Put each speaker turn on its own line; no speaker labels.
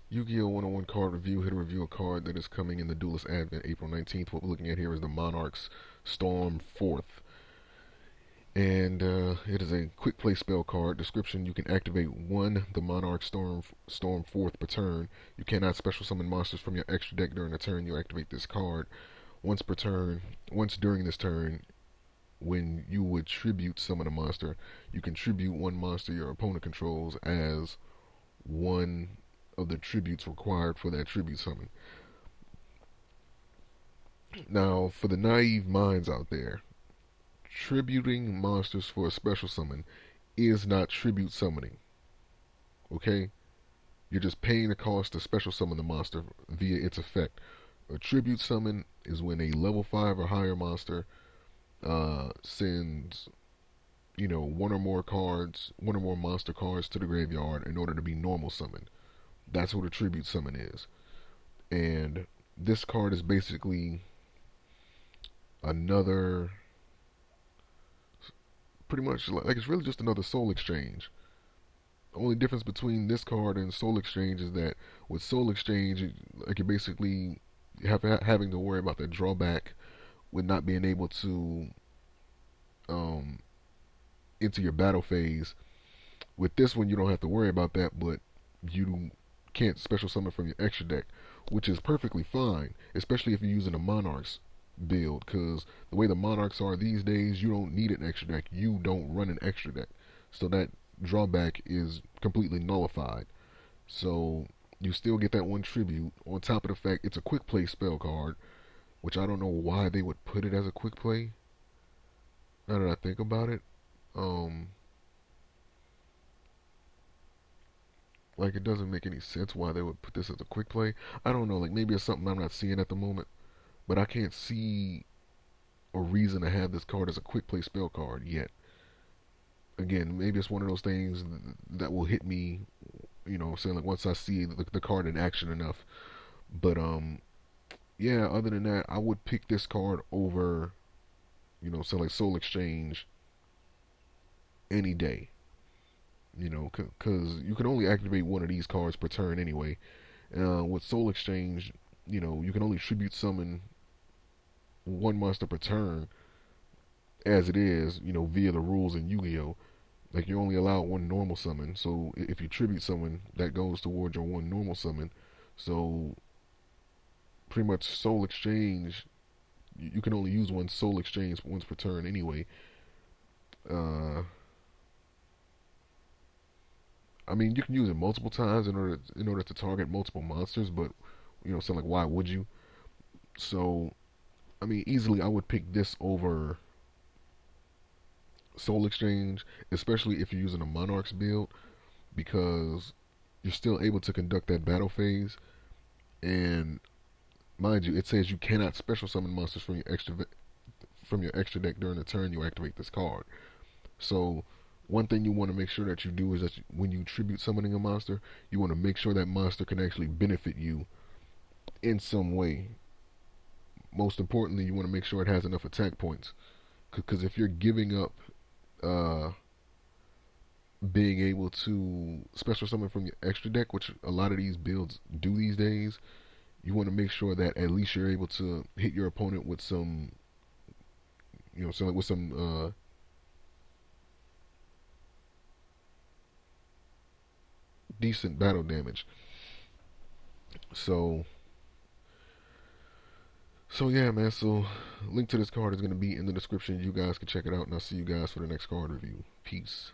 Yu-Gi-Oh! 101 card review. Hit a review a card that is coming in the Duelist Advent April 19th. What we're looking at here is the Monarchs Storm 4th. And it is a quick play spell card. Description: you can activate the Monarch Storm 4th per turn. You cannot special summon monsters from your extra deck during a turn you activate this card. Once per turn, once during this turn, when you would tribute summon a monster, you can tribute one monster your opponent controls as one of the tributes required for that tribute summon. Now, for the naive minds out there, tributing monsters for a special summon is not tribute summoning. Okay? You're just paying the cost to special summon the monster via its effect. A tribute summon is when a level 5 or higher monster sends, one or more cards, one or more monster cards to the graveyard in order to be normal summoned. That's what a tribute summon is. And this card is basically another, pretty much like it's really just another soul exchange. The only difference between this card and soul exchange is that with soul exchange, like, you basically having to worry about the drawback with not being able to um, enter your battle phase. With this one, you don't have to worry about that, but you can't special summon from your extra deck, which is perfectly fine, especially if you're using a Monarchs build, because the way the Monarchs are these days, you don't need an extra deck. You don't run an extra deck. So that drawback is completely nullified. So you still get that one tribute. On top of the fact, it's a quick play spell card, which I don't know why they would put it as a quick play. Now that I think about it, um, like, it doesn't make any sense why they would put this as a quick play. I don't know. Like, maybe it's something I'm not seeing at the moment, but I can't see a reason to have this card as a quick play spell card yet. Again, maybe it's one of those things that will hit me, saying, like, once I see the card in action enough. But yeah. Other than that, I would pick this card over, say, like, Soul Exchange any day. Because you can only activate one of these cards per turn anyway. With Soul Exchange, you can only tribute summon one monster per turn as it is, via the rules in Yu-Gi-Oh! Like, you're only allowed one normal summon, so if you tribute summon, that goes towards your one normal summon. So pretty much Soul Exchange, you can only use one Soul Exchange once per turn anyway. Uh, I mean, you can use it multiple times in order to target multiple monsters, but so, like, why would you? So I mean, easily I would pick this over Soul Exchange, especially if you're using a Monarchs build, because you're still able to conduct that battle phase. And mind you, it says you cannot special summon monsters from your extra deck during the turn you activate this card. So one thing you want to make sure that you do is that when you tribute summoning a monster, you want to make sure that monster can actually benefit you in some way. Most importantly, you want to make sure it has enough attack points. Because if you're giving up uh, being able to special summon from your extra deck, which a lot of these builds do these days, you want to make sure that at least you're able to hit your opponent with some, so, like, with some decent battle damage. So, so yeah, man. So, link to this card is going to be in the description. You guys can check it out, and I'll see you guys for the next card review. Peace.